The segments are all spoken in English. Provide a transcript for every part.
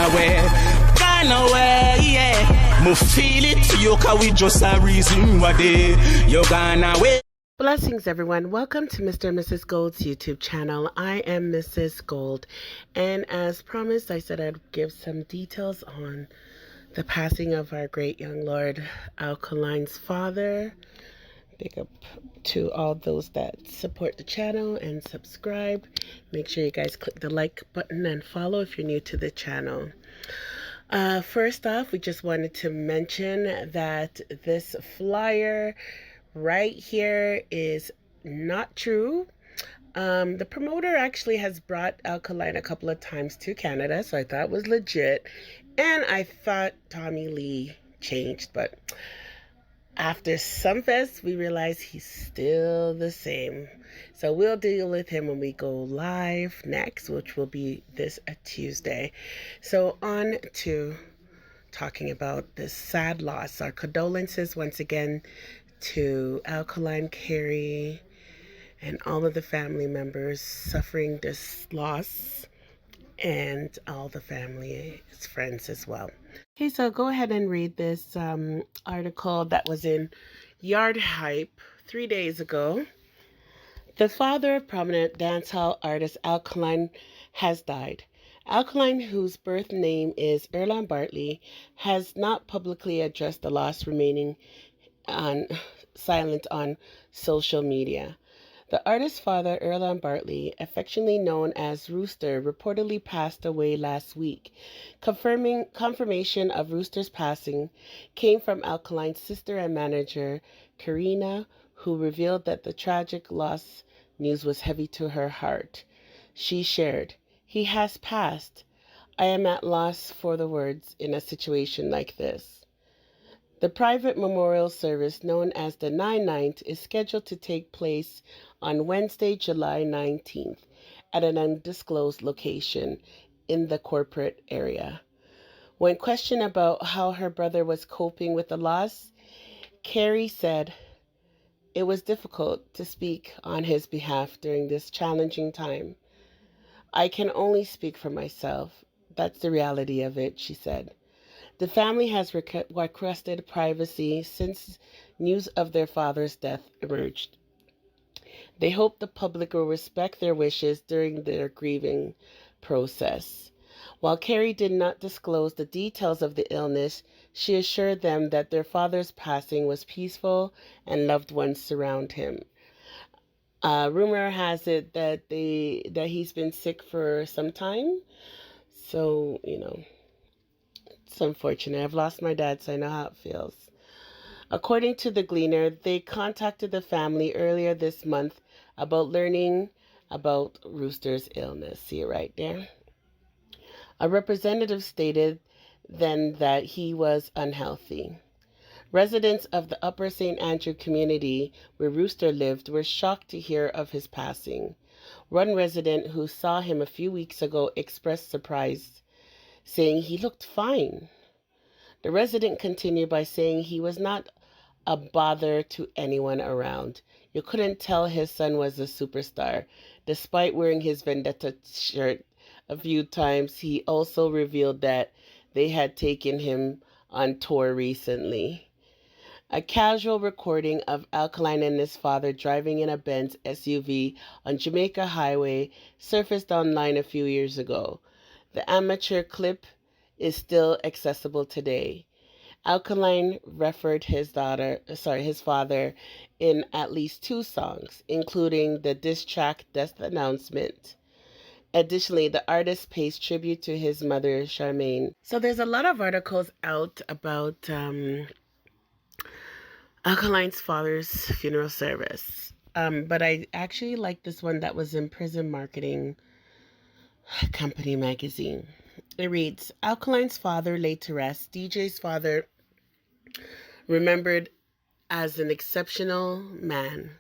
away, yeah. Mo feel it, you can we just a reason why you gone away. Blessings, everyone. Welcome to Mr. and Mrs. Gold's YouTube channel. I am Mrs. Gold, and as promised, I said I'd give some details on the passing of our great young Lord, Alkaline's father. Big up to all those that support the channel and subscribe. Make sure you guys click the like button and follow if you're new to the channel. First off, we just wanted to mention that this flyer right here is not true. The promoter actually has brought Alkaline a couple of times to Canada, so I thought it was legit. And I thought Tommy Lee changed, but after some fest, we realized he's still the same. So we'll deal with him when we go live next, which will be this Tuesday. So on to talking about this sad loss. Our condolences once again to Alkaline, Carrie, and all of the family members suffering this loss, and all the family, his friends as well. Okay, so go ahead and read this article that was in Yard Hype 3 days ago. The father of prominent dancehall artist Alkaline has died. Alkaline, whose birth name is Erland Bartley, has not publicly addressed the loss, remaining silent on social media. The artist's father, Erland Bartley, affectionately known as Rooster, reportedly passed away last week. Confirmation of Rooster's passing came from Alkaline's sister and manager, Karina, who revealed that the tragic loss news was heavy to her heart. She shared, "He has passed. I am at loss for the words in a situation like this." The private memorial service, known as the 9/9, is scheduled to take place on Wednesday, July 19th, at an undisclosed location in the corporate area. When questioned about how her brother was coping with the loss, Carrie said, "It was difficult to speak on his behalf during this challenging time. I can only speak for myself. That's the reality of it," she said. The family has requested privacy since news of their father's death emerged. They hope the public will respect their wishes during their grieving process. While Carrie did not disclose the details of the illness, she assured them that their father's passing was peaceful and loved ones surround him. Rumor has it that he's been sick for some time, so it's unfortunate. I've lost my dad, so I know how it feels. According to the Gleaner, they contacted the family earlier this month about learning about Rooster's illness. See it right there? A representative stated then that he was unhealthy. Residents of the Upper St. Andrew community where Rooster lived were shocked to hear of his passing. One resident who saw him a few weeks ago expressed surprise, saying he looked fine. The resident continued by saying he was not a bother to anyone around. You couldn't tell his son was a superstar. Despite wearing his Vendetta shirt a few times, he also revealed that they had taken him on tour recently. A casual recording of Alkaline and his father driving in a Benz SUV on Jamaica Highway surfaced online a few years ago. The amateur clip is still accessible today. Alkaline referred his father in at least 2 songs, including the diss track Death Announcement. Additionally, the artist pays tribute to his mother, Charmaine. So there's a lot of articles out about Alkaline's father's funeral service. But I actually like this one that was in Prison Marketing Company magazine. It reads, "Alkaline's father laid to rest. DJ's father remembered as an exceptional man."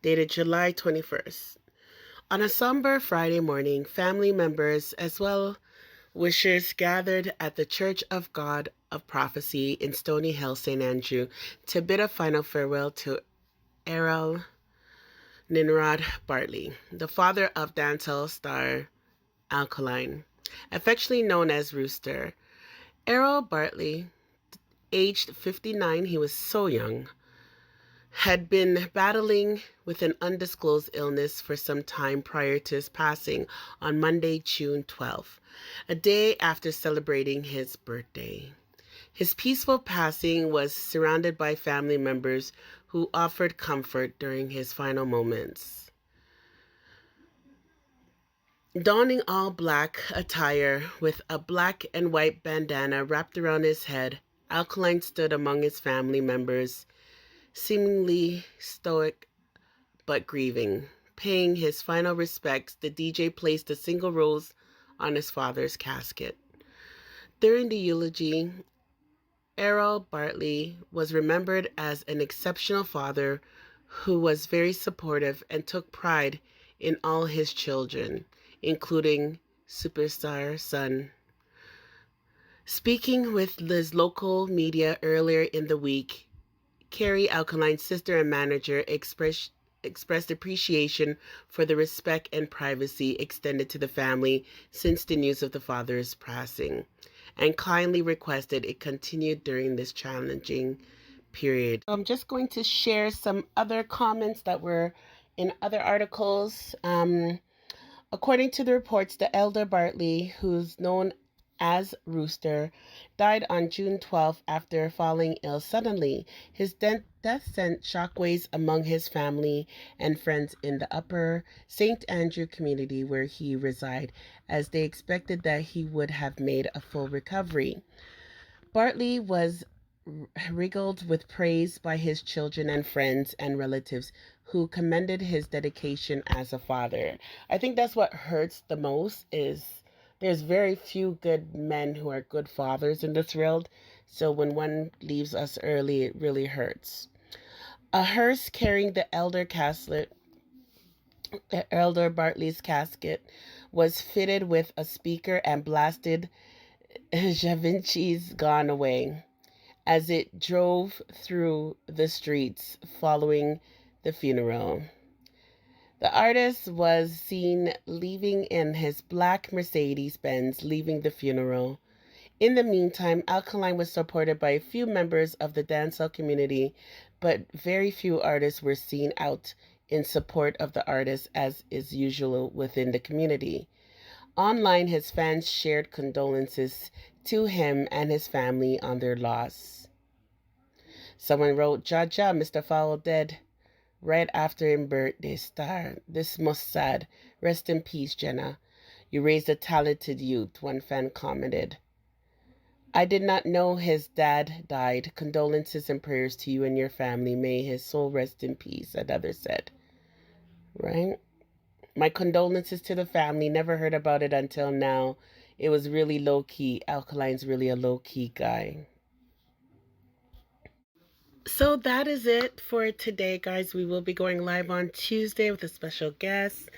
Dated July 21st. On a somber Friday morning, family members as well wishers gathered at the Church of God of Prophecy in Stony Hill, St. Andrew, to bid a final farewell to Errol Ninrod Bartley, the father of dancehall star Alkaline. affectionately known as Rooster. Errol Bartley, aged 59, he was so young, had been battling with an undisclosed illness for some time prior to his passing on Monday, June 12th, a day after celebrating his birthday. His peaceful passing was surrounded by family members who offered comfort during his final moments. Donning all black attire with a black and white bandana wrapped around his head, Alkaline stood among his family members, seemingly stoic but grieving. Paying his final respects, the DJ placed a single rose on his father's casket. During the eulogy, Errol Bartley was remembered as an exceptional father who was very supportive and took pride in all his children, including superstar son. Speaking with his local media earlier in the week, Carrie, Alkaline's sister and manager, expressed appreciation for the respect and privacy extended to the family since the news of the father's passing, and kindly requested it continued during this challenging period. I'm just going to share some other comments that were in other articles. According to the reports, the elder Bartley, who's known as Rooster, died on June 12th after falling ill suddenly. His death sent shockwaves among his family and friends in the upper St. Andrew community where he resided, as they expected that he would have made a full recovery. Bartley was regaled with praise by his children and friends and relatives who commended his dedication as a father. I think that's what hurts the most is there's very few good men who are good fathers in this world. So when one leaves us early, it really hurts. A hearse carrying the elder Bartley's casket was fitted with a speaker and blasted Da Vinci's Gone Away as it drove through the streets following the funeral. The artist was seen leaving in his black Mercedes-Benz, leaving the funeral. In the meantime, Alkaline was supported by a few members of the dancehall community, but very few artists were seen out in support of the artist, as is usual within the community. Online, his fans shared condolences to him and his family on their loss. Someone wrote, "Jaja, Mr. Fowl dead right after his birthday star. This must sad. Rest in peace, Jenna. You raised a talented youth," one fan commented. "I did not know his dad died. Condolences and prayers to you and your family. May his soul rest in peace," another said. Right? My condolences to the family. Never heard about it until now. It was really low-key. Alkaline's really a low-key guy. So that is it for today, guys. We will be going live on Tuesday with a special guest.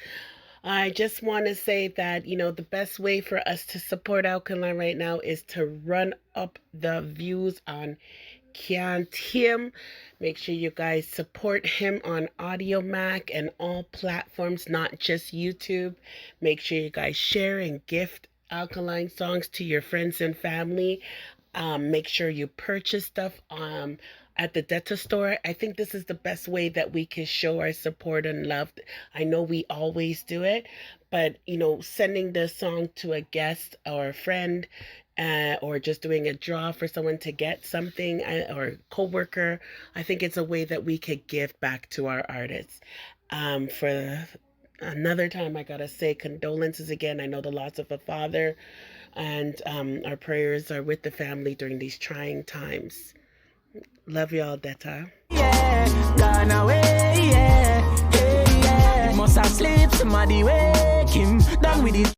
I just want to say that, the best way for us to support Alkaline right now is to run up the views on Can't Him. Make sure you guys support him on AudioMac and all platforms, not just YouTube. Make sure you guys share and gift Alkaline songs to your friends and family. Make sure you purchase stuff at the Detta store. I think this is the best way that we can show our support and love. I know we always do it, but sending the song to a guest or a friend, or just doing a draw for someone to get something, or a coworker, I think it's a way that we could give back to our artists. For another time, I gotta say condolences again. I know the loss of a father, and our prayers are with the family during these trying times. Love y'all, Detta. Yeah, gone away, yeah, yeah, yeah. Must have sleep, somebody wake him, done with it.